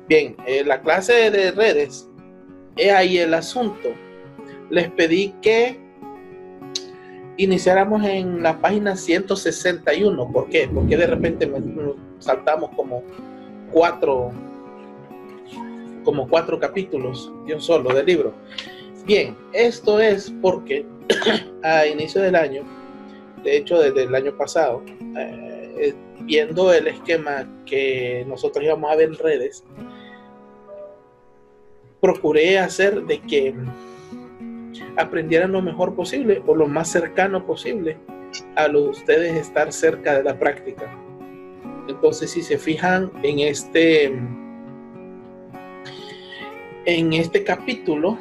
Bien, la clase de redes, he ahí el asunto. Les pedí que iniciáramos en la página 161. ¿Por qué? Porque de repente saltamos como cuatro capítulos de un solo del libro. Bien, esto es porque a inicio del año, de hecho desde el año pasado, viendo el esquema que nosotros íbamos a ver en redes, procuré hacer de que aprendieran lo mejor posible o lo más cercano posible a lo de ustedes estar cerca de la práctica. Entonces, si se fijan en este capítulo,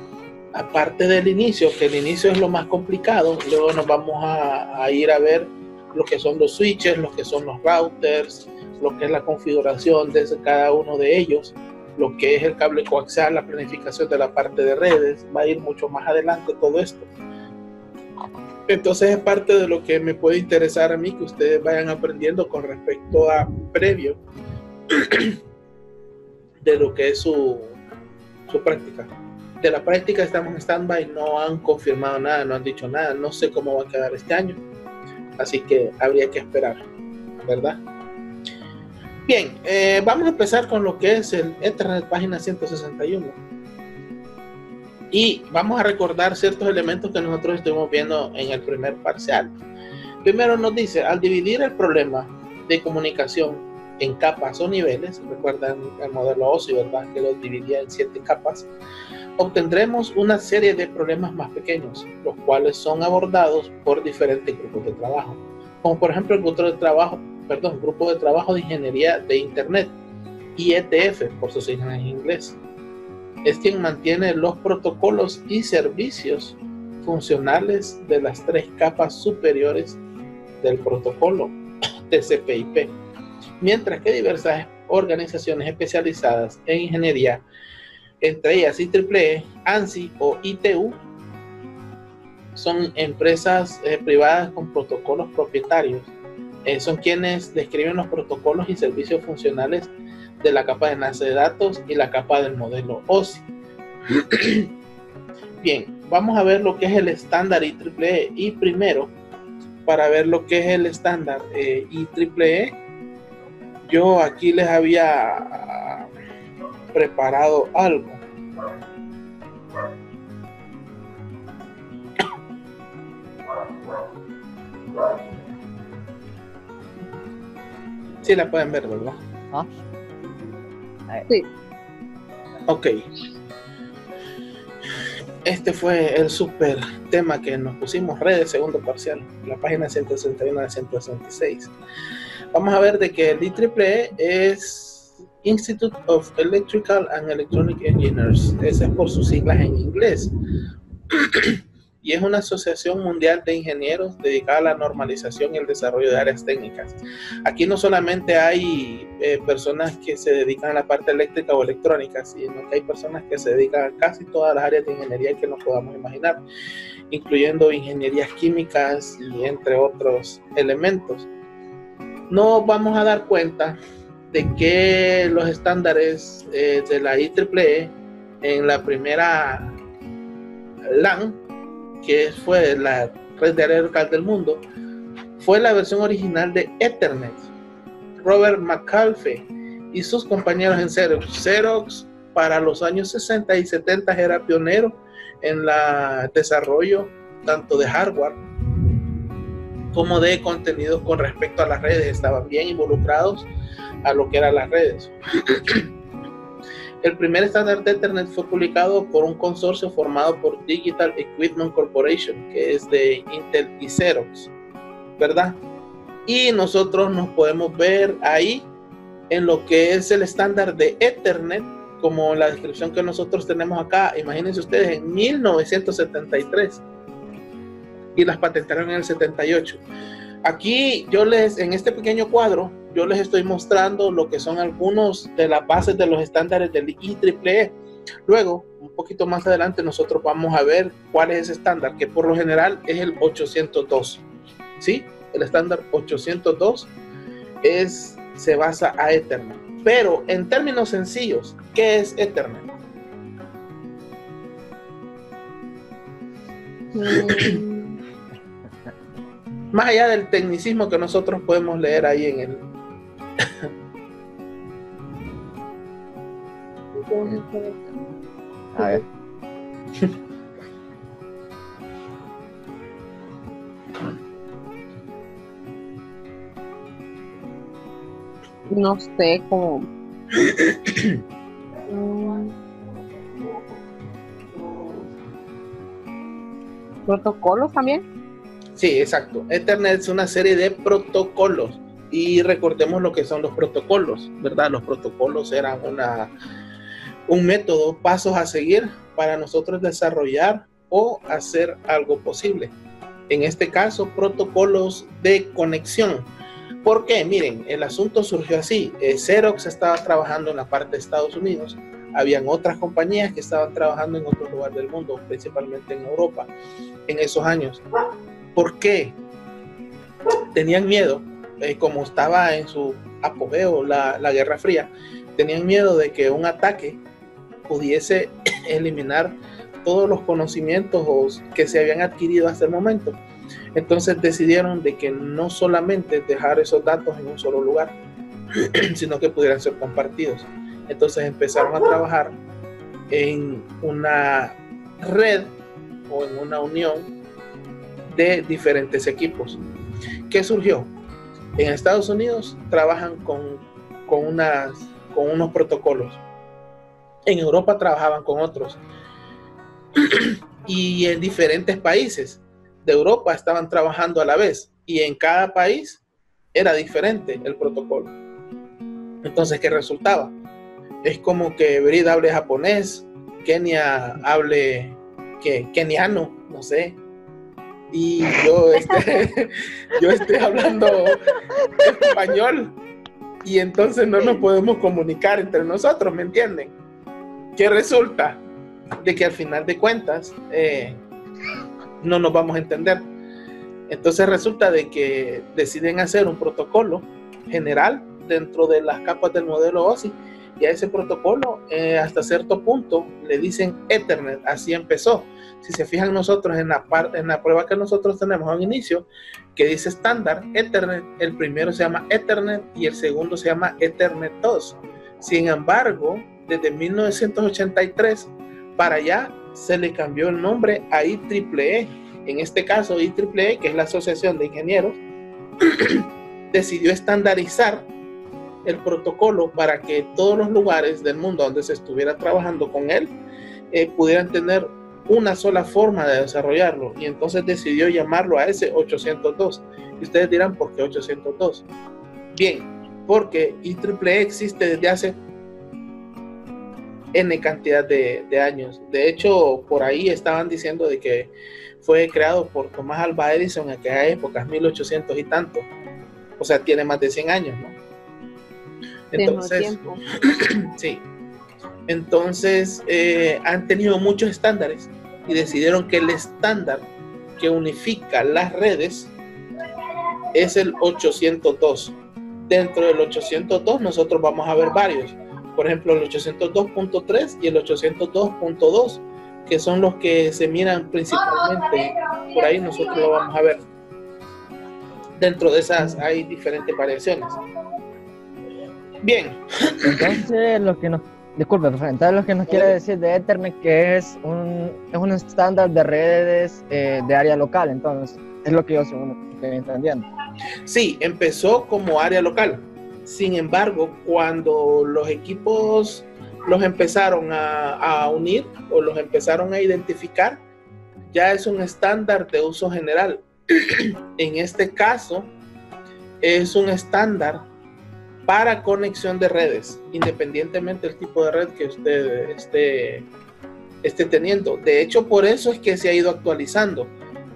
aparte del inicio, que el inicio es lo más complicado, luego nos vamos a ir a ver lo que son los switches, lo que son los routers, lo que es la configuración de cada uno de ellos, lo que es el cable coaxial, la planificación de la parte de redes. Va a ir mucho más adelante todo esto. Entonces es parte de lo que me puede interesar a mí, que ustedes vayan aprendiendo con respecto a previo de lo que es su práctica. De la práctica estamos en stand-by, no han confirmado nada, no han dicho nada, no sé cómo va a quedar este año, así que habría que esperar, ¿verdad? Bien, vamos a empezar con lo que es el Ethernet página 161 y vamos a recordar ciertos elementos que nosotros estuvimos viendo en el primer parcial. Primero nos dice, al dividir el problema de comunicación en capas o niveles, recuerdan el modelo OSI, ¿verdad?, que lo dividía en 7 capas, obtendremos una serie de problemas más pequeños, los cuales son abordados por diferentes grupos de trabajo, como por ejemplo el grupo de trabajo de ingeniería de Internet, IETF por sus siglas en inglés. Es quien mantiene los protocolos y servicios funcionales de las 3 capas superiores del protocolo TCP/IP, mientras que diversas organizaciones especializadas en ingeniería, entre ellas IEEE, ANSI o ITU, son empresas privadas con protocolos propietarios. Son quienes describen los protocolos y servicios funcionales de la capa de enlace de datos y la capa del modelo OSI. Bien, vamos a ver lo que es el estándar IEEE. Y primero, para ver lo que es el estándar IEEE, yo aquí les había preparado algo. Sí la pueden ver, ¿verdad? ¿Ah? Sí. Ok. Este fue el super tema que nos pusimos, redes, segundo parcial, la página 161 a 166. Vamos a ver de que el IEEE es Institute of Electrical and Electronic Engineers. Ese es por sus siglas en inglés. Y es una asociación mundial de ingenieros dedicada a la normalización y el desarrollo de áreas técnicas. Aquí no solamente hay personas que se dedican a la parte eléctrica o electrónica, sino que hay personas que se dedican a casi todas las áreas de ingeniería que nos podamos imaginar, incluyendo ingenierías químicas y entre otros elementos. Nos vamos a dar cuenta de que los estándares de la IEEE en la primera LAN, que fue la red de área local del mundo, fue la versión original de Ethernet. Robert McAfee y sus compañeros en Xerox para los años 60 y 70 era pionero en el desarrollo tanto de hardware como de contenidos con respecto a las redes. Estaban bien involucrados a lo que eran las redes. El primer estándar de Ethernet fue publicado por un consorcio formado por Digital Equipment Corporation, que es de Intel y Xerox, ¿verdad? Y nosotros nos podemos ver ahí en lo que es el estándar de Ethernet, como la descripción que nosotros tenemos acá. Imagínense ustedes, en 1973, y las patentaron en el 78. Aquí en este pequeño cuadro, yo les estoy mostrando lo que son algunos de las bases de los estándares del IEEE. Luego, un poquito más adelante, nosotros vamos a ver cuál es ese estándar, que por lo general es el 802. ¿Sí? El estándar 802 se basa a Ethernet. Pero en términos sencillos, ¿Qué es Ethernet? Más allá del tecnicismo que nosotros podemos leer ahí en el... A ver. No sé cómo. ¿Protocolos también? Sí, exacto. Ethernet es una serie de protocolos. Y recordemos lo que son los protocolos, ¿verdad? Los protocolos eran un método, pasos a seguir para nosotros desarrollar o hacer algo posible. En este caso, protocolos de conexión. ¿Por qué? Miren, el asunto surgió así. Xerox estaba trabajando en la parte de Estados Unidos. Habían otras compañías que estaban trabajando en otros lugares del mundo, principalmente en Europa, en esos años. ¿Por qué? Tenían miedo, como estaba en su apogeo la Guerra Fría, tenían miedo de que un ataque pudiese eliminar todos los conocimientos que se habían adquirido hasta el momento. Entonces decidieron de que no solamente dejar esos datos en un solo lugar, sino que pudieran ser compartidos. Entonces empezaron a trabajar en una red o en una unión de diferentes equipos. ¿Qué surgió? En Estados Unidos trabajan con unos protocolos. En Europa trabajaban con otros. Y en diferentes países de Europa estaban trabajando a la vez. Y en cada país era diferente el protocolo. Entonces, ¿qué resultaba? Es como que Brida hable japonés, Kenia hable keniano, no sé. Y yo esté hablando español. Y entonces no nos podemos comunicar entre nosotros, ¿me entienden? ¿Qué resulta? De que al final de cuentas no nos vamos a entender. Entonces resulta de que deciden hacer un protocolo general dentro de las capas del modelo OSI, y a ese protocolo hasta cierto punto le dicen Ethernet. Así empezó. Si se fijan nosotros en la prueba que nosotros tenemos al inicio, que dice estándar Ethernet, el primero se llama Ethernet y el segundo se llama Ethernet 2. Sin embargo, desde 1983 para allá se le cambió el nombre a IEEE. En este caso, IEEE, que es la Asociación de Ingenieros, decidió estandarizar el protocolo para que todos los lugares del mundo donde se estuviera trabajando con él pudieran tener una sola forma de desarrollarlo, y entonces decidió llamarlo a ese 802. Y ustedes dirán, ¿por qué 802? Bien, porque IEEE existe desde hace N cantidad de años. De hecho, por ahí estaban diciendo de que fue creado por Thomas Alva Edison en aquella época, 1800 y tanto. O sea, tiene más de 100 años, ¿no? Entonces, sí. Entonces, han tenido muchos estándares y decidieron que el estándar que unifica las redes es el 802. Dentro del 802 nosotros vamos a ver varios. Por ejemplo, el 802.3 y el 802.2, que son los que se miran principalmente. Por ahí nosotros lo vamos a ver. Dentro de esas hay diferentes variaciones. Bien. Entonces, disculpe, entonces lo que nos quiere decir de Ethernet que es un estándar de redes de área local, entonces, es lo que yo estoy entendiendo. Sí, empezó como área local. Sin embargo, cuando los equipos los empezaron a unir o los empezaron a identificar, ya es un estándar de uso general. En este caso, es un estándar para conexión de redes, independientemente del tipo de red que usted esté teniendo. De hecho, por eso es que se ha ido actualizando.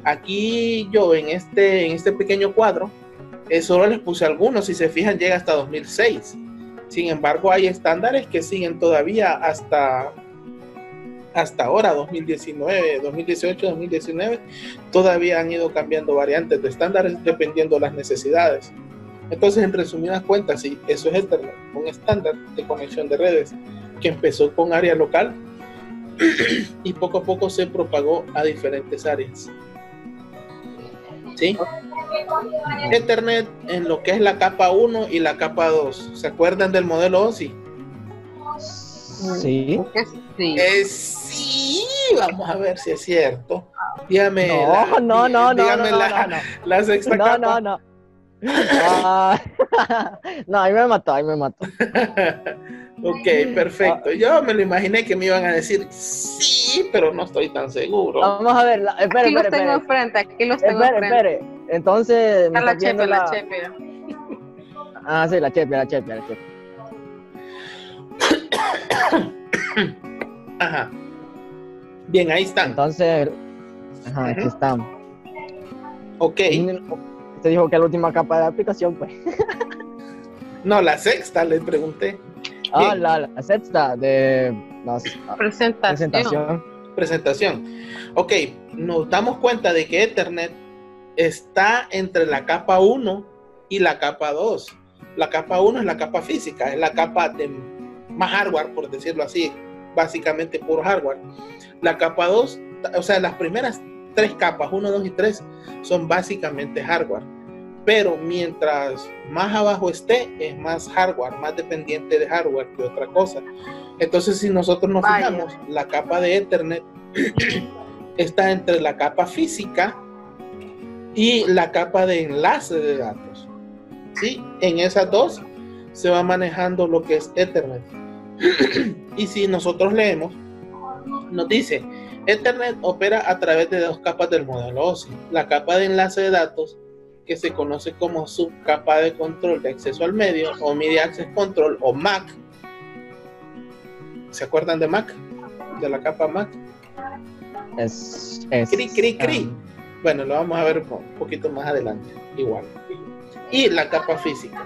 Aquí yo en este pequeño cuadro solo les puse algunos. Si se fijan, llega hasta 2006. Sin embargo, hay estándares que siguen todavía hasta ahora, 2019, 2018, 2019. Todavía han ido cambiando variantes de estándares dependiendo de las necesidades. Entonces, en resumidas cuentas, sí, eso es Ethernet, un estándar de conexión de redes que empezó con área local y poco a poco se propagó a diferentes áreas. ¿Sí? Ethernet en lo que es la capa 1 y la capa 2. ¿Se acuerdan del modelo OSI? Sí. Sí. Sí, vamos a ver si es cierto. Dígame No, dígame la sexta capa. No. Ah, no, ahí me mató. Ok, perfecto. Yo me lo imaginé que me iban a decir sí, pero no estoy tan seguro. Vamos a ver, Aquí los tengo enfrente, espere. Entonces, me la está viendo chepe. Ah, sí, la chepe. Ajá. Bien, ahí están. Entonces, ajá, aquí están. Ok. Usted dijo que la última capa de la aplicación, pues. No, la sexta, le pregunté. Ah, Bien. la sexta de las Presentación. Ok, nos damos cuenta de que Ethernet está entre la capa 1 y la capa 2. La capa 1 es la capa física, es la capa de más hardware, por decirlo así, básicamente puro hardware. La capa 2, o sea, las primeras 3 capas, 1, 2 y 3, son básicamente hardware. Pero mientras más abajo esté, es más hardware, más dependiente de hardware que otra cosa. Entonces, si nosotros nos fijamos, la capa de Ethernet está entre la capa física y la capa de enlace de datos. ¿Sí? En esas dos se va manejando lo que es Ethernet. Y si nosotros leemos, nos dice, Ethernet opera a través de 2 capas del modelo OSI. La capa de enlace de datos, que se conoce como subcapa de control de acceso al medio o Media Access Control o MAC. ¿Se acuerdan de MAC? De la capa MAC. Cri. Bueno, lo vamos a ver un poquito más adelante. Igual. Y la capa física.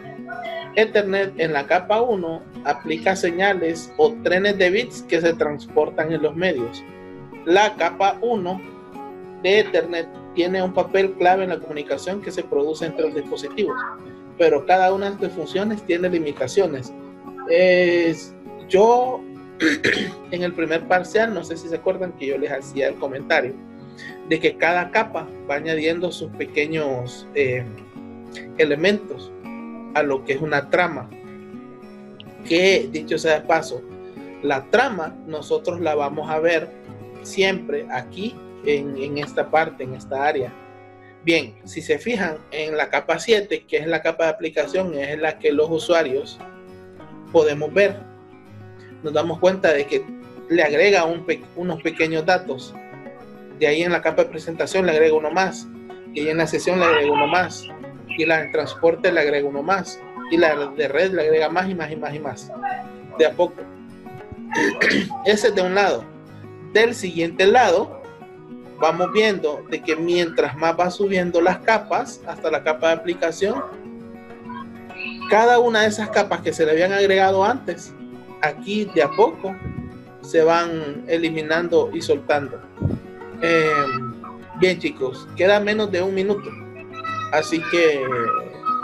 Ethernet en la capa 1 aplica señales o trenes de bits que se transportan en los medios. La capa 1 de Ethernet tiene un papel clave en la comunicación que se produce entre los dispositivos, pero cada una de sus funciones tiene limitaciones. Yo en el primer parcial, no sé si se acuerdan que yo les hacía el comentario de que cada capa va añadiendo sus pequeños elementos a lo que es una trama, que dicho sea de paso, la trama nosotros la vamos a ver siempre aquí en esta parte, en esta área. Bien, si se fijan en la capa 7, que es la capa de aplicación, es la que los usuarios podemos ver, nos damos cuenta de que le agrega unos pequeños datos. De ahí en la capa de presentación le agrega uno más, y ahí en la sesión le agrega uno más, y la de transporte le agrega uno más, y la de red le agrega más y más y más y más, de a poco. Ese es de un lado. Del siguiente lado vamos viendo de que mientras más va subiendo las capas hasta la capa de aplicación, cada una de esas capas que se le habían agregado antes, aquí de a poco se van eliminando y soltando. Bien, chicos, queda menos de un minuto, así que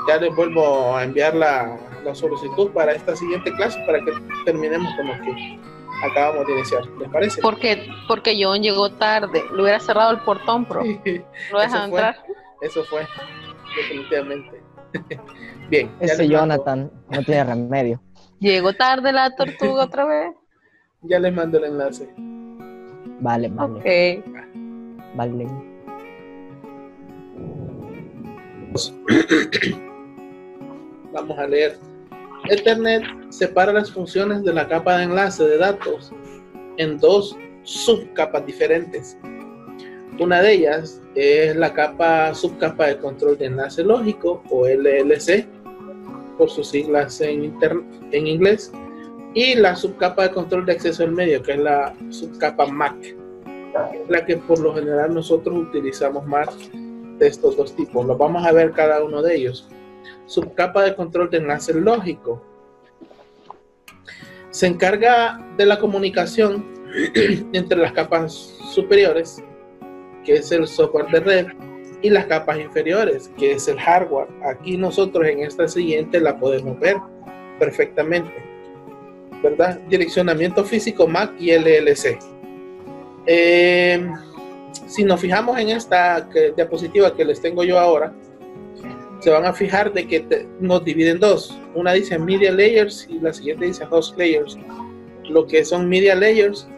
ya les vuelvo a enviar la solicitud para esta siguiente clase para que terminemos con lo que acabamos de iniciar. ¿Les parece? Porque John llegó tarde. Le hubiera cerrado el portón, pero no dejan entrar. Eso fue, definitivamente. Bien. Ese Jonathan no tiene remedio. Llegó tarde la tortuga otra vez. Ya les mando el enlace. Vale. Okay. Vale. Vamos a leer. Ethernet separa las funciones de la capa de enlace de datos en 2 subcapas diferentes. Una de ellas es la subcapa de control de enlace lógico o LLC, por sus siglas en inglés, y la subcapa de control de acceso al medio, que es la subcapa MAC, la que por lo general nosotros utilizamos más de estos dos tipos. Los vamos a ver cada uno de ellos. Subcapa de control de enlace lógico se encarga de la comunicación entre las capas superiores, que es el software de red, y las capas inferiores, que es el hardware. Aquí nosotros en esta siguiente la podemos ver perfectamente. ¿verdad? Direccionamiento físico MAC y LLC. Si nos fijamos en esta diapositiva que les tengo yo ahora, se van a fijar de que nos divide en dos. Una dice Media Layers y la siguiente dice Host Layers. Lo que son Media Layers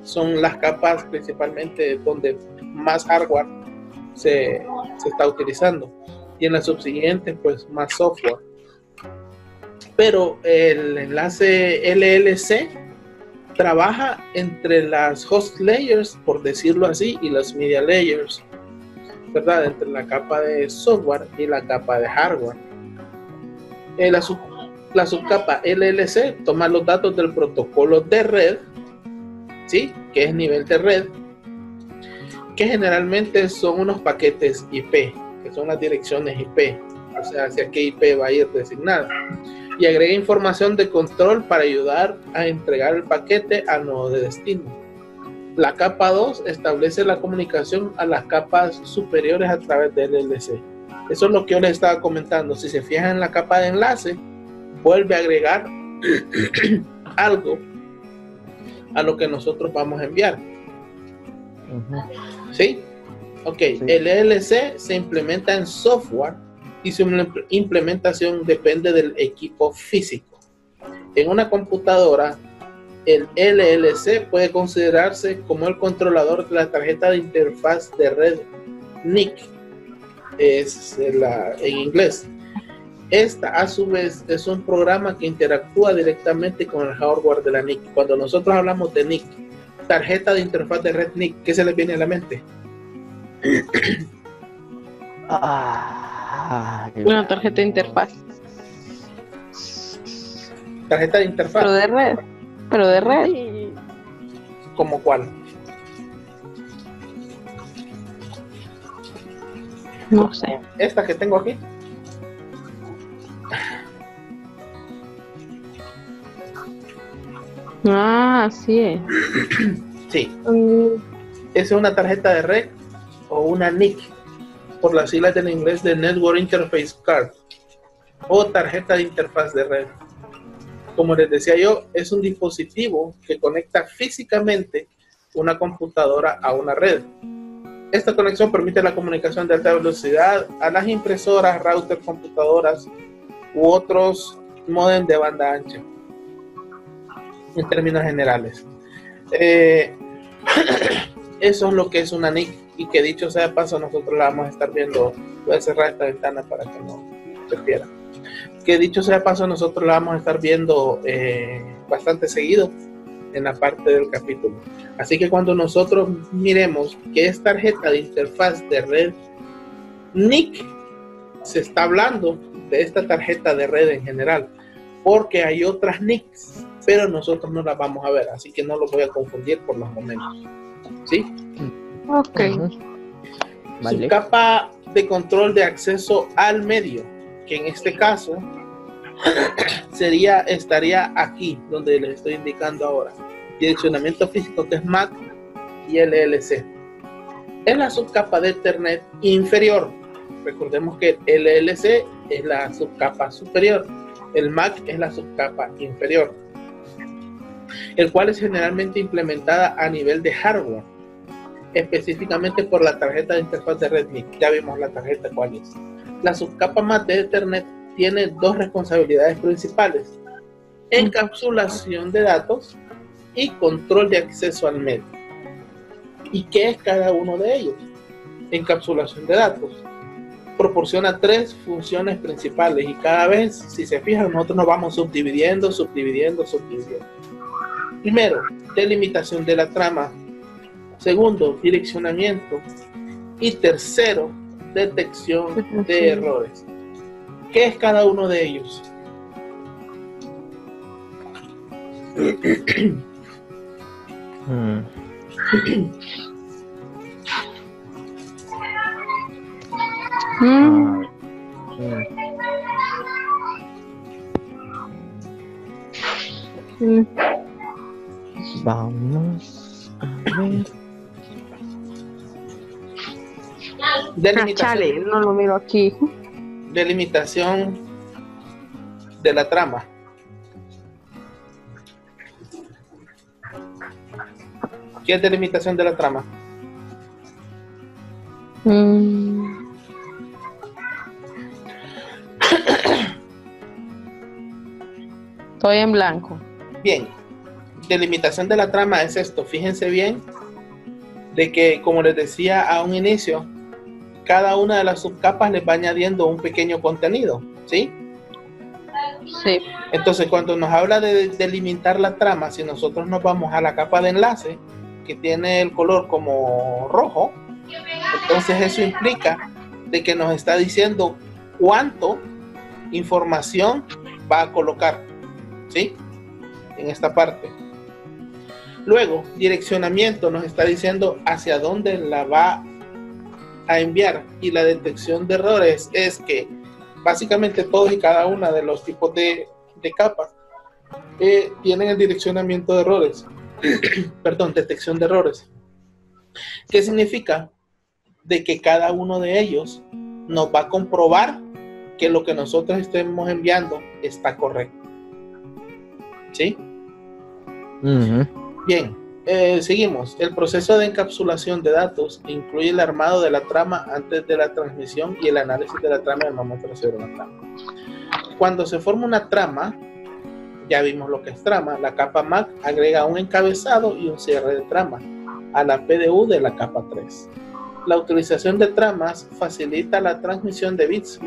son las capas principalmente donde más hardware se está utilizando, y en la subsiguiente pues más software. Pero el enlace LLC trabaja entre las host layers, por decirlo así, y las media layers, ¿verdad? Entre la capa de software y la capa de hardware. La subcapa LLC toma los datos del protocolo de red, ¿sí? Que es nivel de red, que generalmente son unos paquetes IP, que son las direcciones IP, o sea, hacia qué IP va a ir designada, y agrega información de control para ayudar a entregar el paquete al nodo de destino. La capa 2 establece la comunicación a las capas superiores a través del LLC. Eso es lo que yo les estaba comentando. Si se fijan en la capa de enlace, vuelve a agregar algo a lo que nosotros vamos a enviar. ¿Sí? Ok, sí. El LLC se implementa en software y su implementación depende del equipo físico. En una computadora, el LLC puede considerarse como el controlador de la tarjeta de interfaz de red NIC, es en inglés. Esta, a su vez, es un programa que interactúa directamente con el hardware de la NIC. Cuando nosotros hablamos de NIC, tarjeta de interfaz de red NIC, ¿qué se les viene a la mente? Una tarjeta de interfaz. Tarjeta de interfaz. Pero de red. ¿Cómo cuál? No sé. Esta que tengo aquí. Ah, sí. Sí. Es una tarjeta de red o una NIC, por las siglas en inglés de Network Interface Card, o tarjeta de interfaz de red. Como les decía yo, es un dispositivo que conecta físicamente una computadora a una red. Esta conexión permite la comunicación de alta velocidad a las impresoras, routers, computadoras u otros módems de banda ancha, en términos generales. Eso es lo que es una NIC, y que dicho sea de paso, nosotros la vamos a estar viendo. Voy a cerrar esta ventana para que no se pierda. Que dicho sea de paso, nosotros la vamos a estar viendo bastante seguido en la parte del capítulo. Así que cuando nosotros miremos que es tarjeta de interfaz de red NIC, se está hablando de esta tarjeta de red en general, porque hay otras NICs, pero nosotros no las vamos a ver, así que no los voy a confundir por los momentos. ¿Sí? Ok. Vale. Su capa de control de acceso al medio, que en este caso estaría aquí donde les estoy indicando ahora. Direccionamiento físico, que es MAC, y LLC. Es la subcapa de Ethernet inferior. Recordemos que el LLC es la subcapa superior, el MAC es la subcapa inferior, el cual es generalmente implementada a nivel de hardware, específicamente por la tarjeta de interfaz de red NIC. Ya vimos la tarjeta cuál es. La subcapa MAC de Ethernet tiene dos responsabilidades principales: encapsulación de datos y control de acceso al medio. ¿Y qué es cada uno de ellos? Encapsulación de datos proporciona tres funciones principales, y cada vez, si se fijan, nosotros nos vamos subdividiendo. Primero, delimitación de la trama. Segundo, direccionamiento. Y tercero, detección de errores. ¿Qué es cada uno de ellos? Vamos a ver. Chale, no lo miro aquí. Delimitación de la trama. ¿Qué es delimitación de la trama? Estoy en blanco. Bien, delimitación de la trama es esto. Fíjense bien de que, como les decía a un inicio, cada una de las subcapas les va añadiendo un pequeño contenido, ¿sí? Sí. Entonces, cuando nos habla de delimitar la trama, si nosotros nos vamos a la capa de enlace, que tiene el color como rojo, entonces eso implica de que nos está diciendo cuánto información va a colocar, ¿sí? En esta parte. Luego, direccionamiento nos está diciendo hacia dónde la va a enviar, y la detección de errores es que básicamente todos y cada una de los tipos de capas tienen el direccionamiento de errores. Perdón, detección de errores. ¿Qué significa? De que cada uno de ellos nos va a comprobar que lo que nosotros estemos enviando está correcto. ¿Sí? Bien, seguimos. El proceso de encapsulación de datos incluye el armado de la trama antes de la transmisión y el análisis de la trama al momento de recibir una trama. Cuando se forma una trama, ya vimos lo que es trama, la capa MAC agrega un encabezado y un cierre de trama a la PDU de la capa 3. La utilización de tramas facilita la transmisión de bits a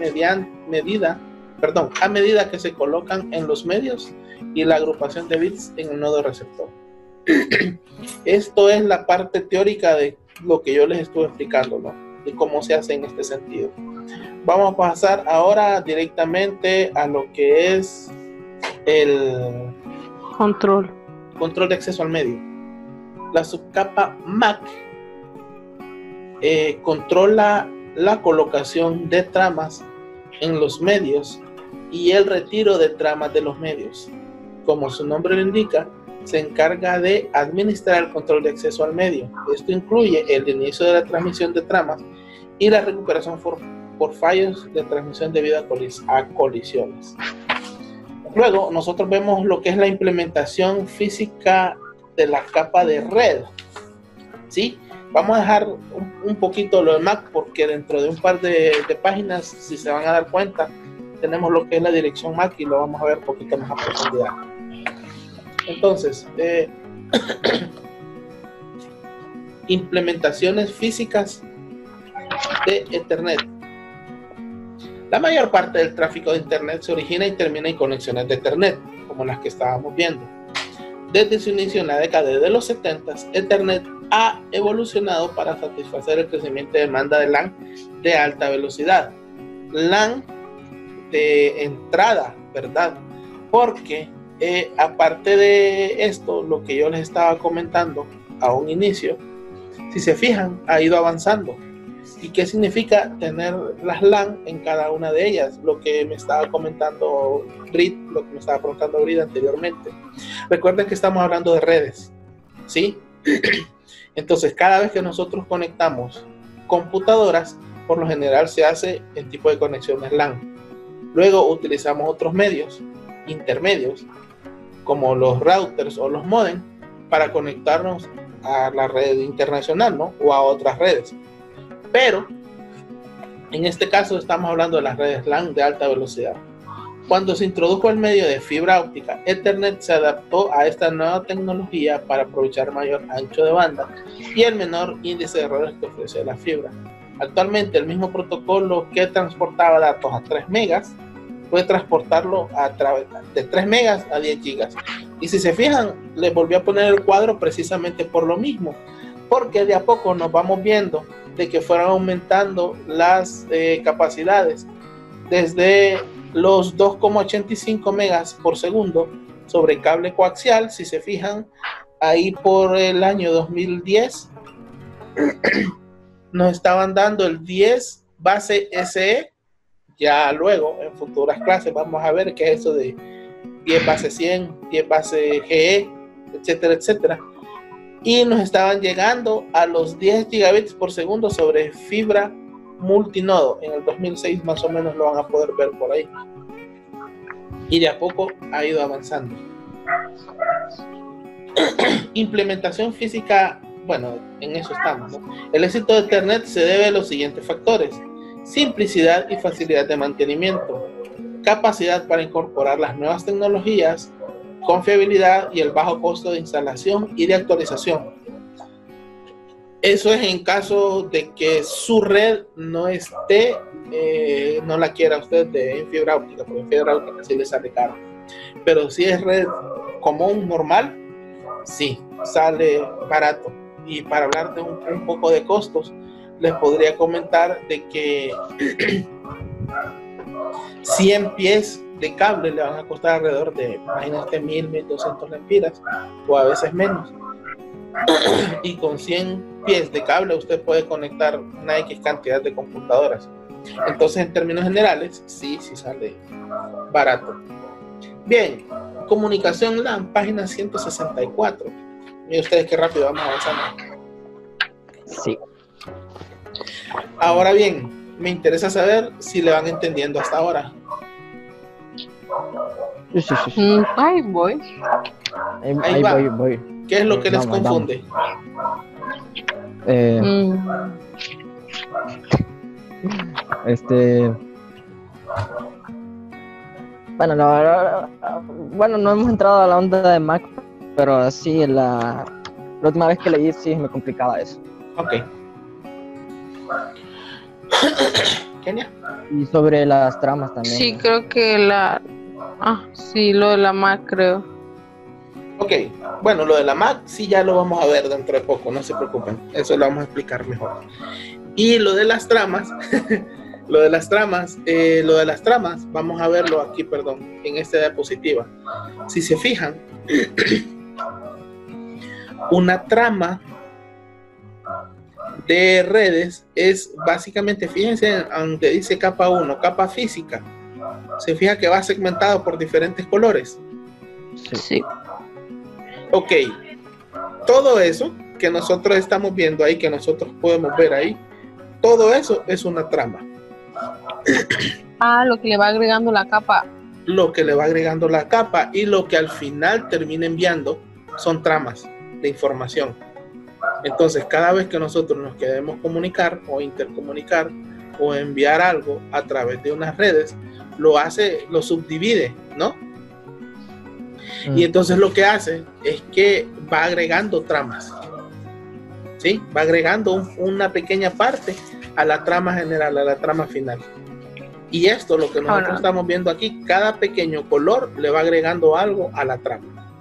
medida que se colocan en los medios y la agrupación de bits en el nodo receptor. Esto es la parte teórica de lo que yo les estuve explicando, ¿no? De cómo se hace en este sentido. Vamos a pasar ahora directamente a lo que es el control de acceso al medio. La subcapa MAC controla la colocación de tramas en los medios y el retiro de tramas de los medios. Como su nombre lo indica, se encarga de administrar el control de acceso al medio. Esto incluye el inicio de la transmisión de tramas y la recuperación por fallos de transmisión debido a colisiones. Luego, nosotros vemos lo que es la implementación física de la capa de red. ¿Sí? Vamos a dejar un poquito lo de MAC porque dentro de un par de páginas, si se van a dar cuenta, tenemos lo que es la dirección MAC y lo vamos a ver un poquito más a profundidad. Entonces, implementaciones físicas de Ethernet. La mayor parte del tráfico de Internet se origina y termina en conexiones de Ethernet, como las que estábamos viendo. Desde su inicio en la década de los 70, Ethernet ha evolucionado para satisfacer el crecimiento de demanda de LAN de alta velocidad. LAN de entrada, ¿verdad? Porque aparte de esto, lo que yo les estaba comentando a un inicio, si se fijan, ha ido avanzando. ¿Y qué significa tener las LAN en cada una de ellas? Lo que me estaba comentando Brit, lo que me estaba preguntando Brit anteriormente. Recuerden que estamos hablando de redes, ¿sí? Entonces, cada vez que nosotros conectamos computadoras, por lo general se hace en tipo de conexiones LAN. Luego utilizamos otros medios intermedios, como los routers o los modems, para conectarnos a la red internacional, ¿no? O a otras redes. Pero en este caso estamos hablando de las redes LAN de alta velocidad. Cuando se introdujo el medio de fibra óptica, Ethernet se adaptó a esta nueva tecnología para aprovechar mayor ancho de banda y el menor índice de errores que ofrece la fibra. Actualmente el mismo protocolo que transportaba datos a 3 megas puede transportarlo a través de 3 megas a 10 gigas. Y si se fijan, les volví a poner el cuadro precisamente por lo mismo, porque de a poco nos vamos viendo de que fueron aumentando las capacidades desde los 2,85 megas por segundo sobre cable coaxial. Si se fijan, ahí por el año 2010 nos estaban dando el 10 base SE. Ya luego en futuras clases vamos a ver qué es eso de 10 base 100, 10 base GE, etcétera, etcétera. Y nos estaban llegando a los 10 gigabits por segundo sobre fibra multinodo. En el 2006 más o menos lo van a poder ver por ahí. Y de a poco ha ido avanzando. Implementación física bueno, en eso estamos, ¿no? El éxito de Ethernet se debe a los siguientes factores: simplicidad y facilidad de mantenimiento, capacidad para incorporar las nuevas tecnologías, confiabilidad y el bajo costo de instalación y de actualización. Eso es en caso de que su red no esté, no la quiera usted en fibra óptica, porque en fibra óptica sí le sale caro. Pero si es red común, normal, sí, sale barato. Y para hablar de un poco de costos, les podría comentar de que 100 pies de cable le van a costar alrededor de, imagínate, 1.200 lempiras, o a veces menos. Y con 100 pies de cable usted puede conectar una X cantidad de computadoras. Entonces, en términos generales, sí sale barato. Bien, comunicación LAN, página 164. Miren ustedes qué rápido vamos avanzando. Sí. Ahora bien, me interesa saber si le van entendiendo hasta ahora. Sí. Ahí voy. Ahí va. Voy. ¿Qué es lo que les confunde? Bueno, no hemos entrado a la onda de Mac, pero sí, la última vez que leí sí me complicaba eso. Ok. Kenia. Y sobre las tramas también. Sí, creo que sí, lo de la Mac, creo. Ok, bueno, lo de la Mac sí ya lo vamos a ver dentro de poco, no se preocupen, eso lo vamos a explicar mejor. Y lo de las tramas, lo de las tramas, vamos a verlo aquí, perdón, en esta diapositiva. Si se fijan, una trama de redes es básicamente, fíjense donde dice capa 1, capa física. Se fija que va segmentado por diferentes colores. Sí. Ok, todo eso que nosotros estamos viendo ahí, que nosotros podemos ver ahí, todo eso es una trama. Lo que le va agregando la capa. Lo que le va agregando la capa y lo que al final termina enviando son tramas de información. Entonces, cada vez que nosotros nos queremos comunicar o intercomunicar o enviar algo a través de unas redes, lo subdivide, ¿no? Y entonces lo que hace es que va agregando tramas, ¿sí? Va agregando una pequeña parte a la trama general, a la trama final. Y esto, lo que nosotros estamos viendo aquí, cada pequeño color le va agregando algo a la trama,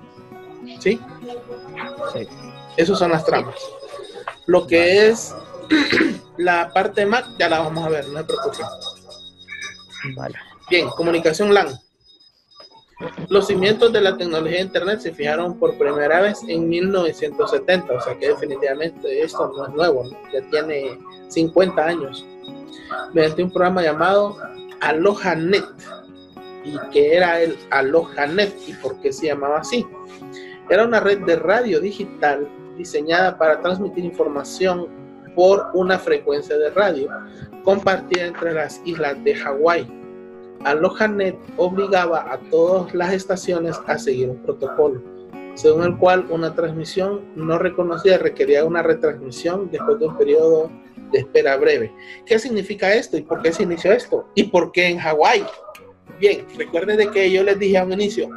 ¿sí? Sí. Esas son las tramas. Lo que es la parte Mac ya la vamos a ver, no se preocupen. Vale. Bien, comunicación LAN. Los cimientos de la tecnología de Internet se fijaron por primera vez en 1970, o sea que definitivamente esto no es nuevo, ¿no? Ya tiene 50 años, mediante un programa llamado AlohaNet. ¿Y qué era el AlohaNet y por qué se llamaba así? Era una red de radio digital diseñada para transmitir información por una frecuencia de radio compartida entre las islas de Hawái. AlohaNet obligaba a todas las estaciones a seguir un protocolo, según el cual una transmisión no reconocida requería una retransmisión después de un periodo de espera breve. ¿Qué significa esto? ¿Y por qué se inició esto? ¿Y por qué en Hawái? Bien, recuerden de que yo les dije a un inicio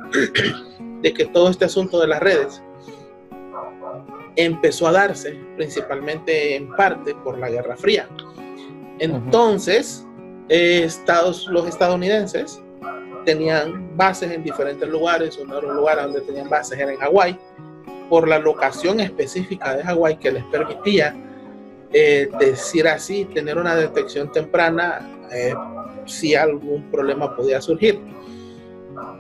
de que todo este asunto de las redes empezó a darse principalmente en parte por la Guerra Fría. Entonces, los estadounidenses tenían bases en diferentes lugares. Uno de los lugares donde tenían bases era en Hawái, por la locación específica de Hawái que les permitía, decir así, tener una detección temprana si algún problema podía surgir.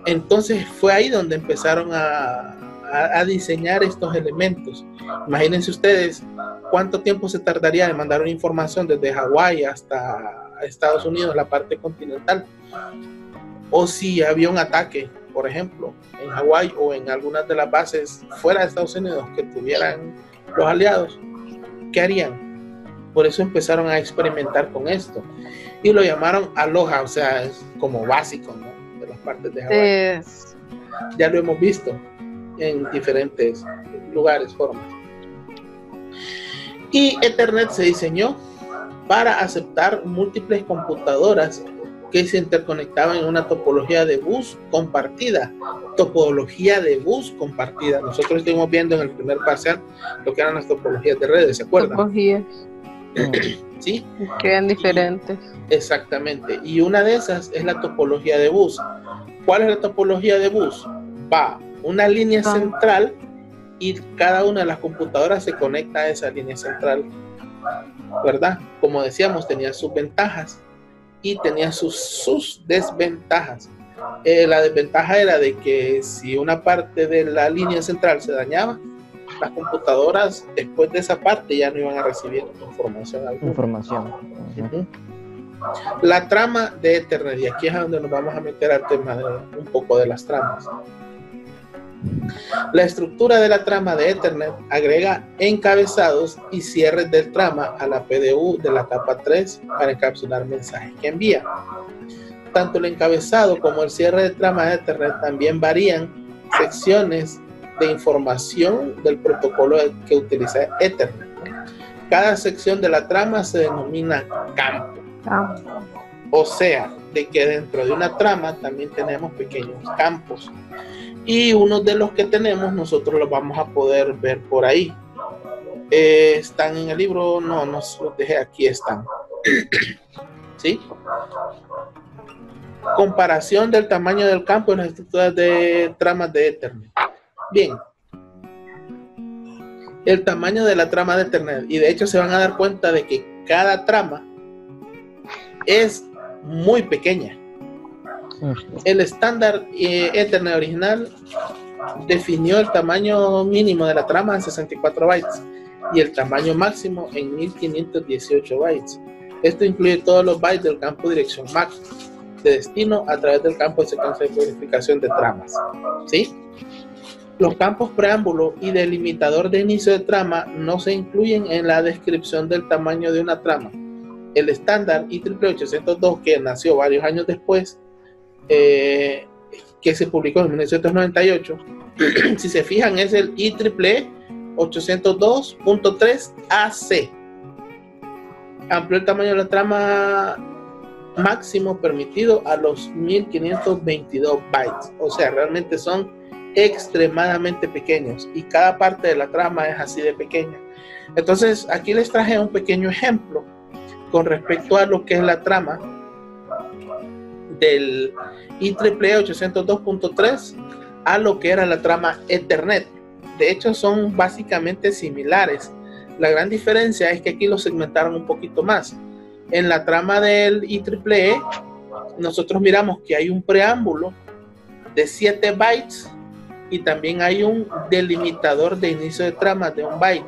Entonces fue ahí donde empezaron a diseñar estos elementos. Imagínense ustedes cuánto tiempo se tardaría en mandar una información desde Hawái hasta Estados Unidos, la parte continental, o si había un ataque, por ejemplo, en Hawái o en algunas de las bases fuera de Estados Unidos que tuvieran los aliados, ¿qué harían? Por eso empezaron a experimentar con esto y lo llamaron Aloha, o sea, es como básico, ¿no? De las partes de Hawái. Ya lo hemos visto en diferentes lugares, formas. Y Ethernet se diseñó para aceptar múltiples computadoras que se interconectaban en una topología de bus compartida. Topología de bus compartida. Nosotros estuvimos viendo en el primer parcial lo que eran las topologías de redes, ¿se acuerdan? Topologías. Sí. Quedan diferentes. Exactamente. Y una de esas es la topología de bus. ¿Cuál es la topología de bus? Va una línea central y cada una de las computadoras se conecta a esa línea central, ¿verdad? Como decíamos, tenía sus ventajas y tenía sus desventajas. La desventaja era de que si una parte de la línea central se dañaba, las computadoras después de esa parte ya no iban a recibir información. Uh-huh. La trama de Ethernet, y aquí es donde nos vamos a meter al tema de un poco de las tramas. La estructura de la trama de Ethernet agrega encabezados y cierres del trama a la PDU de la capa 3 para encapsular mensajes que envía. Tanto el encabezado como el cierre de trama de Ethernet también varían secciones de información del protocolo que utiliza Ethernet. Cada sección de la trama se denomina campo. O sea, de que dentro de una trama también tenemos pequeños campos. Y uno de los que tenemos nosotros los vamos a poder ver por ahí. ¿Están en el libro? No los dejé, aquí están. ¿Sí? Comparación del tamaño del campo en las estructuras de tramas de Ethernet. Bien. El tamaño de la trama de Ethernet. Y de hecho se van a dar cuenta de que cada trama es muy pequeña. El estándar Ethernet original definió el tamaño mínimo de la trama en 64 bytes y el tamaño máximo en 1518 bytes. Esto incluye todos los bytes del campo dirección MAC de destino a través del campo de secuencia de codificación de tramas. ¿Sí? Los campos preámbulo y delimitador de inicio de trama no se incluyen en la descripción del tamaño de una trama. El estándar IEEE 802, que nació varios años después, que se publicó en 1998, si se fijan es el IEEE 802.3 AC. Amplió el tamaño de la trama máximo permitido a los 1522 bytes, o sea, realmente son extremadamente pequeños y cada parte de la trama es así de pequeña. Entonces aquí les traje un pequeño ejemplo con respecto a lo que es la trama del IEEE 802.3 a lo que era la trama Ethernet. De hecho son básicamente similares. La gran diferencia es que aquí lo segmentaron un poquito más. En la trama del IEEE nosotros miramos que hay un preámbulo de 7 bytes y también hay un delimitador de inicio de trama de 1 byte.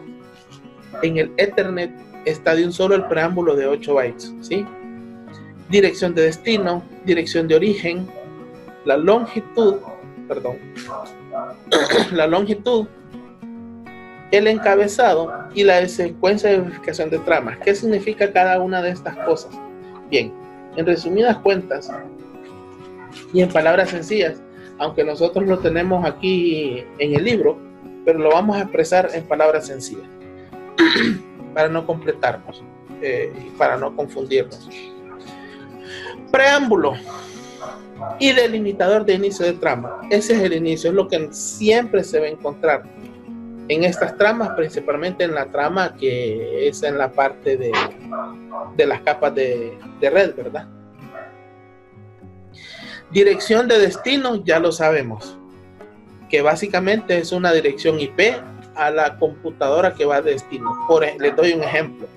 En el Ethernet está de un solo el preámbulo de 8 bytes, ¿sí? Dirección de destino, dirección de origen, la longitud, el encabezado y la secuencia de verificación de tramas. ¿Qué significa cada una de estas cosas? Bien, en resumidas cuentas y en palabras sencillas, aunque nosotros lo tenemos aquí en el libro, pero lo vamos a expresar en palabras sencillas para no completarnos y para no confundirnos. Preámbulo y delimitador de inicio de trama. Ese es el inicio, es lo que siempre se va a encontrar en estas tramas, principalmente en la trama que es en la parte de las capas de red, ¿verdad? Dirección de destino, ya lo sabemos, que básicamente es una dirección IP a la computadora que va a destino. Les doy un ejemplo.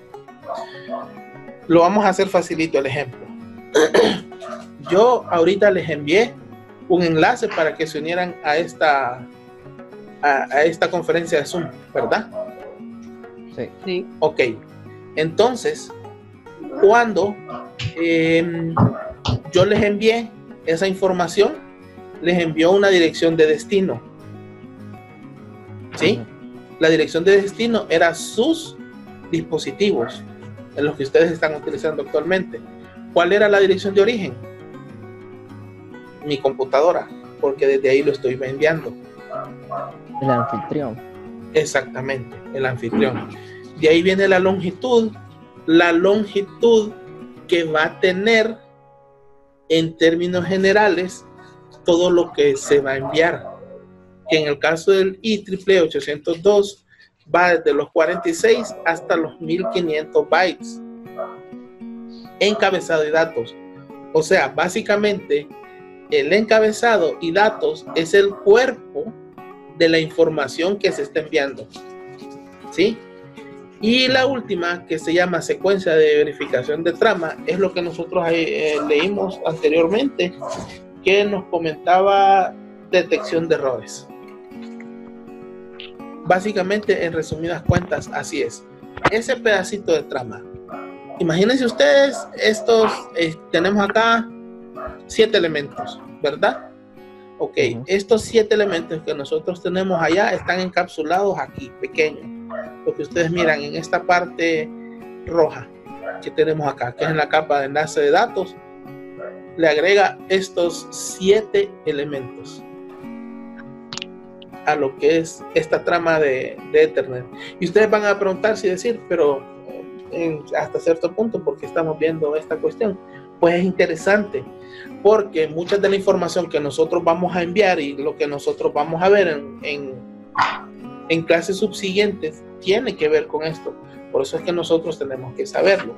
Lo vamos a hacer facilito el ejemplo. Yo ahorita les envié un enlace para que se unieran a esta conferencia de Zoom, ¿verdad? Sí. Ok. Entonces, cuando yo les envié esa información, les envió una dirección de destino. ¿Sí? La dirección de destino era sus dispositivos en los que ustedes están utilizando actualmente. ¿Cuál era la dirección de origen? Mi computadora, porque desde ahí lo estoy enviando. El anfitrión. Exactamente, el anfitrión. De ahí viene la longitud que va a tener en términos generales todo lo que se va a enviar, que en el caso del IEEE 802 va desde los 46 hasta los 1500 bytes, encabezado y datos. O sea, básicamente el encabezado y datos es el cuerpo de la información que se está enviando, ¿sí? Y la última, que se llama secuencia de verificación de trama, es lo que nosotros leímos anteriormente, que nos comentaba detección de errores. Básicamente, en resumidas cuentas, así es. Ese pedacito de trama. Imagínense ustedes, tenemos acá 7 elementos, ¿verdad? Ok, estos 7 elementos que nosotros tenemos allá están encapsulados aquí, pequeños. Lo que ustedes miran en esta parte roja que tenemos acá, que es en la capa de enlace de datos, le agrega estos 7 elementos a lo que es esta trama de Ethernet. Y ustedes van a preguntarse y decir, pero hasta cierto punto, ¿por qué estamos viendo esta cuestión? Pues es interesante, porque mucha de la información que nosotros vamos a enviar y lo que nosotros vamos a ver en clases subsiguientes tiene que ver con esto. Por eso es que nosotros tenemos que saberlo.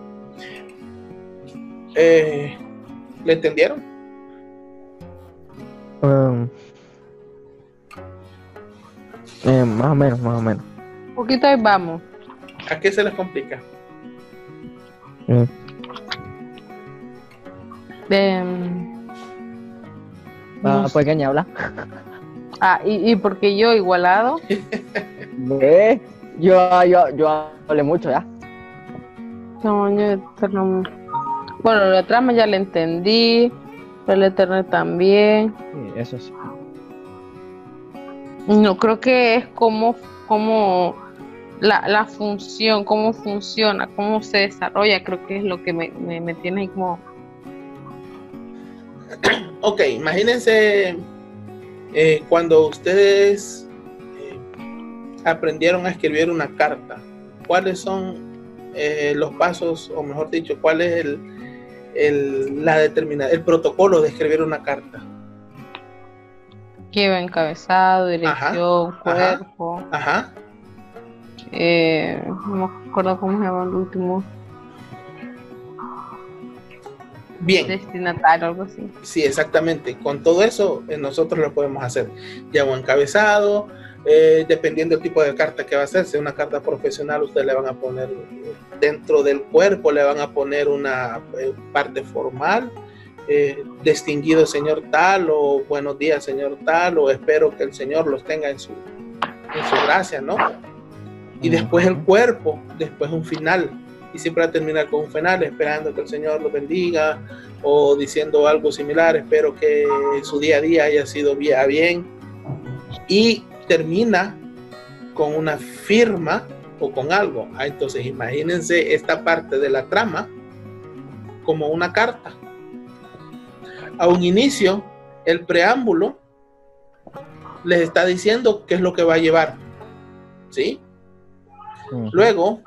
¿Le entendieron? Más o menos. Un poquito ahí vamos. ¿A qué se les complica? No pues ¿quién habla? Y porque yo igualado. Yo hablé mucho ya. Bueno, la trama ya la entendí, el Ethernet también. Sí, eso sí. No, creo que es como la función, cómo funciona, cómo se desarrolla, creo que es lo que me tiene ahí como... Ok, imagínense cuando ustedes aprendieron a escribir una carta, ¿cuáles son los pasos, o mejor dicho, cuál es el protocolo de escribir una carta? Lleva encabezado, dirección, cuerpo. Ajá. No me acuerdo cómo se llama el último. Bien. Destinatario, algo así. Sí, exactamente. Con todo eso nosotros lo podemos hacer. Lleva encabezado, dependiendo del tipo de carta que va a hacer. Si es una carta profesional, ustedes le van a poner dentro del cuerpo, le van a poner una parte formal. Distinguido señor tal, o buenos días señor tal, o espero que el Señor los tenga en su gracia, ¿no? Y después el cuerpo, después un final, y siempre va a terminar con un final, esperando que el Señor los bendiga, o diciendo algo similar, espero que su día a día haya sido bien, y termina con una firma o con algo. Entonces imagínense esta parte de la trama como una carta. A un inicio, el preámbulo les está diciendo qué es lo que va a llevar, ¿sí? Luego,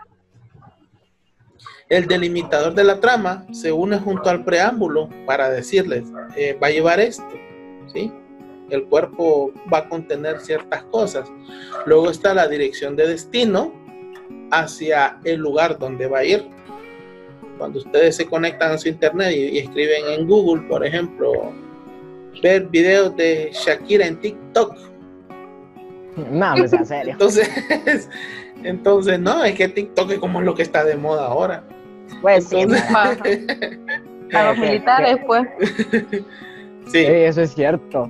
el delimitador de la trama se une junto al preámbulo para decirles, va a llevar esto, ¿sí? El cuerpo va a contener ciertas cosas. Luego está la dirección de destino hacia el lugar donde va a ir. Cuando ustedes se conectan a su internet y escriben en Google, por ejemplo, ver videos de Shakira en TikTok. No, me sea serio. Entonces, no, es que TikTok es como lo que está de moda ahora. Pues entonces, a los militares, pues. Sí. Eso es cierto.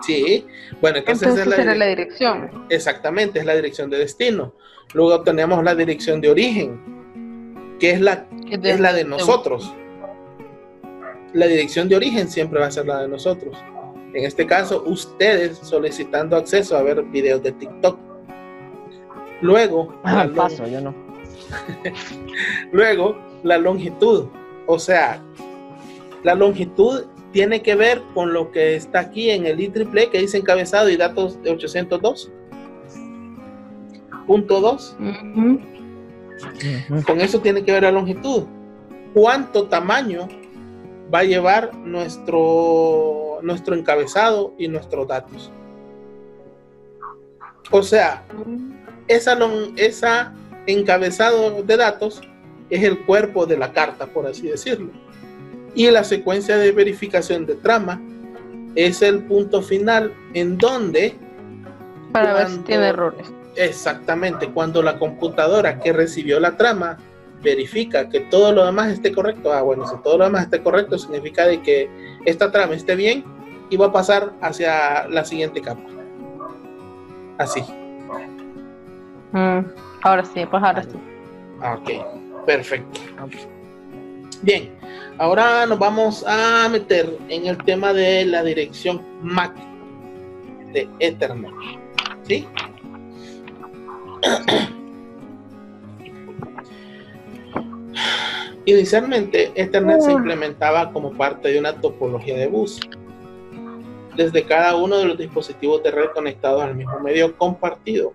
Sí, bueno, entonces será la dirección. Exactamente, es la dirección de destino. Luego tenemos la dirección de origen, que es la de nosotros. La dirección de origen siempre va a ser la de nosotros. En este caso, ustedes solicitando acceso a ver videos de TikTok. Luego, yo no. Luego, la longitud. O sea, la longitud tiene que ver con lo que está aquí en el IEEE, que dice encabezado y datos de 802. punto 2. Con eso tiene que ver la longitud. ¿Cuánto tamaño va a llevar nuestro encabezado y nuestros datos? O sea, esa encabezado de datos es el cuerpo de la carta, por así decirlo. Y la secuencia de verificación de trama es el punto final en donde... Para ver si tiene errores. Exactamente, cuando la computadora que recibió la trama verifica que todo lo demás esté correcto. Bueno, si todo lo demás esté correcto, significa de que esta trama esté bien y va a pasar hacia la siguiente capa. Así. Ahora sí, pues ahora sí. Ok, perfecto. Bien, ahora nos vamos a meter en el tema de la dirección MAC de Ethernet. ¿Sí? Inicialmente, Ethernet se implementaba como parte de una topología de bus. Desde cada uno de los dispositivos de red conectados al mismo medio compartido.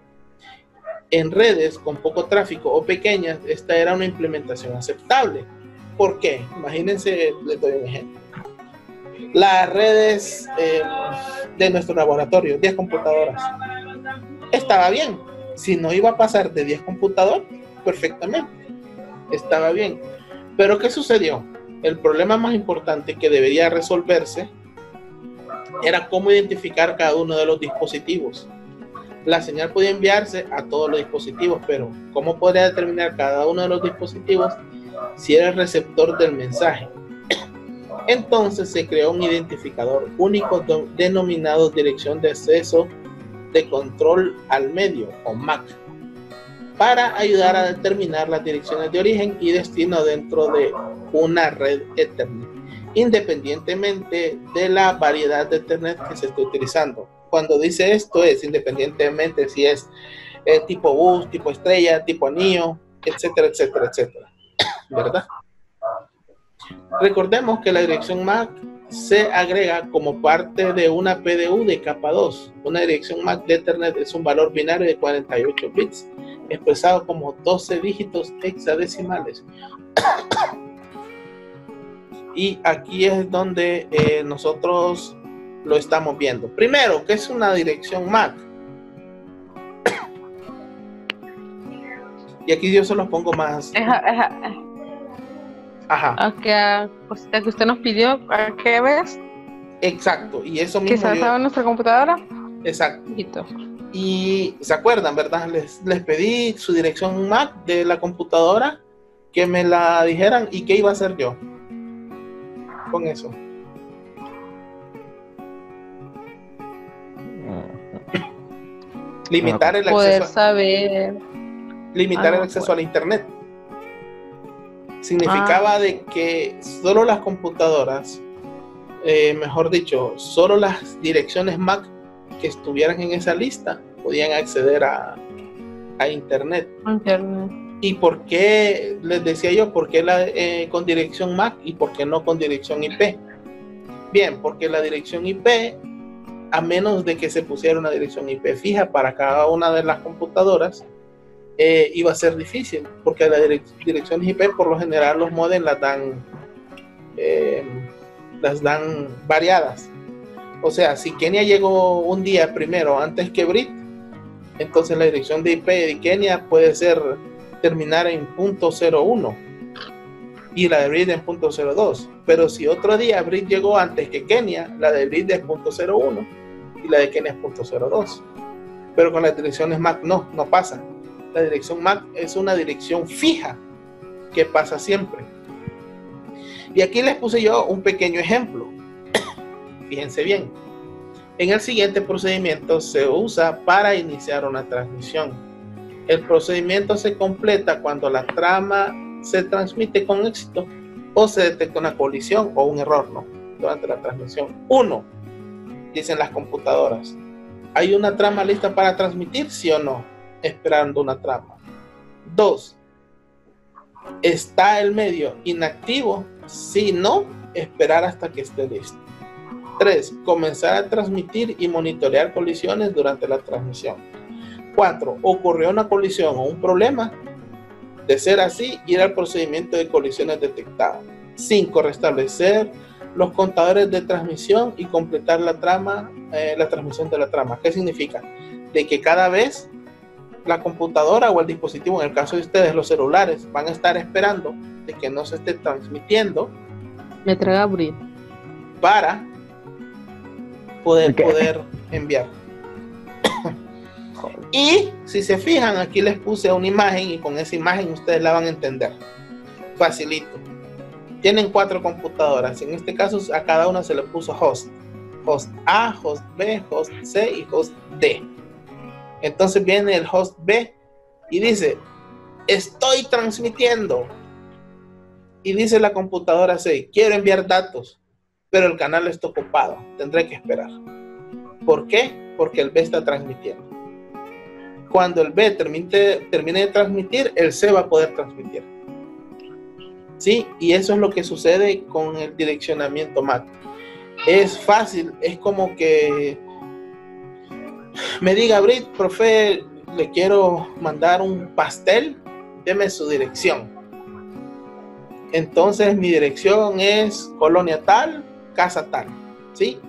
En redes con poco tráfico o pequeñas, esta era una implementación aceptable. ¿Por qué? Imagínense, les doy un ejemplo. Las redes de nuestro laboratorio, 10 computadoras. Estaba bien. Si no iba a pasar de 10 computadoras, perfectamente. Estaba bien. Pero ¿qué sucedió? El problema más importante que debería resolverse era cómo identificar cada uno de los dispositivos. La señal podía enviarse a todos los dispositivos, pero ¿cómo podría determinar cada uno de los dispositivos si era el receptor del mensaje? Entonces se creó un identificador único denominado Dirección de Acceso de Control al Medio, o MAC, para ayudar a determinar las direcciones de origen y destino dentro de una red Ethernet, independientemente de la variedad de Ethernet que se esté utilizando. Cuando dice esto es independientemente si es tipo bus, tipo estrella, tipo anillo, etcétera, etcétera, etcétera. ¿Verdad? Recordemos que la dirección MAC se agrega como parte de una PDU de capa 2. Una dirección MAC de Ethernet es un valor binario de 48 bits, expresado como 12 dígitos hexadecimales. Y aquí es donde nosotros lo estamos viendo. Primero, ¿qué es una dirección MAC? Y aquí yo se los pongo más. Ajá. Okay, cosita que usted nos pidió, ¿a qué ves? Exacto, y eso mismo. ¿Que se sabe en nuestra computadora? Exacto. Y se acuerdan, ¿verdad? Les pedí su dirección MAC de la computadora, que me la dijeran y qué iba a hacer yo con eso. Limitar el acceso. Limitar el acceso a la internet. Significaba de que solo las computadoras, mejor dicho, solo las direcciones MAC que estuvieran en esa lista podían acceder a internet. ¿Y por qué, les decía yo, por qué con dirección MAC y por qué no con dirección IP? Bien, porque la dirección IP, a menos de que se pusiera una dirección IP fija para cada una de las computadoras, iba a ser difícil, porque las direcciones IP por lo general los modems las dan variadas. O sea, si Kenia llegó un día primero antes que Brit, entonces la dirección de IP de Kenia puede terminar en .01 y la de Brit en .02. Pero si otro día Brit llegó antes que Kenia, la de Brit es .01 y la de Kenia es .02. Pero con las direcciones MAC no pasa. La dirección MAC es una dirección fija que pasa siempre. Y aquí les puse yo un pequeño ejemplo. Fíjense bien. En el siguiente procedimiento se usa para iniciar una transmisión. El procedimiento se completa cuando la trama se transmite con éxito o se detecta una colisión o un error, ¿no? Durante la transmisión. 1. Dicen las computadoras. ¿Hay una trama lista para transmitir? ¿Sí o no? Esperando una trama. 2. ¿Está el medio inactivo? Si no, esperar hasta que esté listo. 3. Comenzar a transmitir y monitorear colisiones durante la transmisión. 4. Ocurrió una colisión o un problema. De ser así, ir al procedimiento de colisiones detectado. 5. Restablecer los contadores de transmisión y completar la trama, la transmisión de la trama. ¿Qué significa? De que cada vez la computadora o el dispositivo, en el caso de ustedes, los celulares, van a estar esperando de que no se esté transmitiendo. Me traga abrir. Para poder enviar. Y si se fijan, aquí les puse una imagen y con esa imagen ustedes la van a entender. Facilito. Tienen 4 computadoras. En este caso a cada una se le puso host. Host A, host B, host C y host D. Entonces viene el host B y dice, estoy transmitiendo. Y dice la computadora C, quiero enviar datos, pero el canal está ocupado. Tendré que esperar. ¿Por qué? Porque el B está transmitiendo. Cuando el B termine de transmitir, el C va a poder transmitir. ¿Sí? Y eso es lo que sucede con el direccionamiento MAC. Es fácil, es como que me diga, Brit, profe, le quiero mandar un pastel, deme su dirección. Entonces mi dirección es colonia tal, casa tal, ¿sí?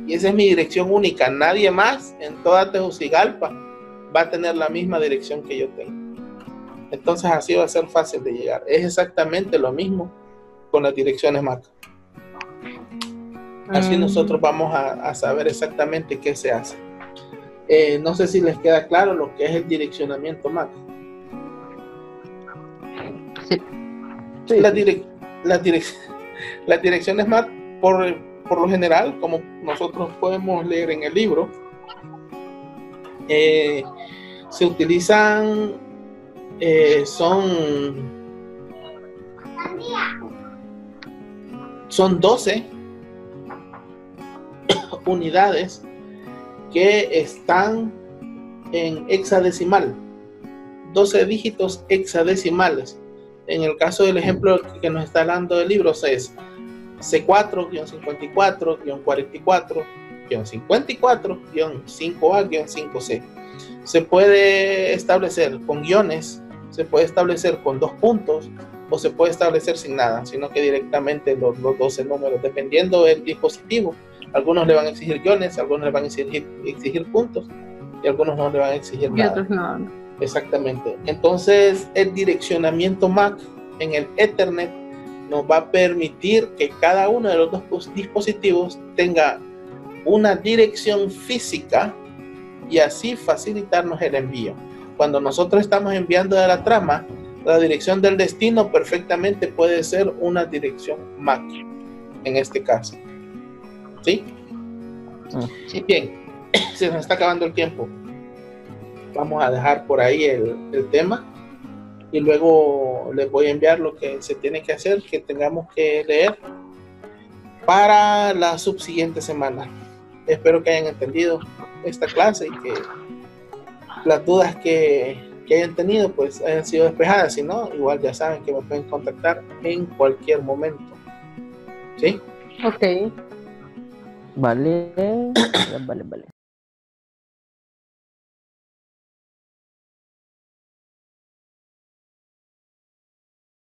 Y esa es mi dirección única. Nadie más en toda Tegucigalpa va a tener la misma dirección que yo tengo. Entonces así va a ser fácil de llegar. Es exactamente lo mismo con las direcciones MAC. Así nosotros vamos a saber exactamente qué se hace. No sé si les queda claro lo que es el direccionamiento MAC. Sí. Sí. Las direcciones MAC, por lo general, como nosotros podemos leer en el libro, se utilizan, son 12 unidades que están en hexadecimal, 12 dígitos hexadecimales. En el caso del ejemplo que nos está dando el libro es C4-54-44-54-5A-5C. Se puede establecer con guiones, se puede establecer con 2 puntos o se puede establecer sin nada, sino que directamente los 12 números, dependiendo del dispositivo. Algunos le van a exigir guiones, algunos le van a exigir puntos y algunos no le van a exigir nada. Y otros no. Exactamente. Entonces, el direccionamiento MAC en el Ethernet nos va a permitir que cada uno de los 2 dispositivos tenga una dirección física y así facilitarnos el envío. Cuando nosotros estamos enviando de la trama, la dirección del destino perfectamente puede ser una dirección MAC, en este caso. ¿Sí? Sí. Bien, se nos está acabando el tiempo. Vamos a dejar por ahí el tema y luego les voy a enviar lo que se tiene que hacer, que tengamos que leer para la subsiguiente semana. Espero que hayan entendido esta clase y que las dudas que hayan tenido pues hayan sido despejadas. Si no, igual ya saben que me pueden contactar en cualquier momento. ¿Sí? Ok. Vale. Vale.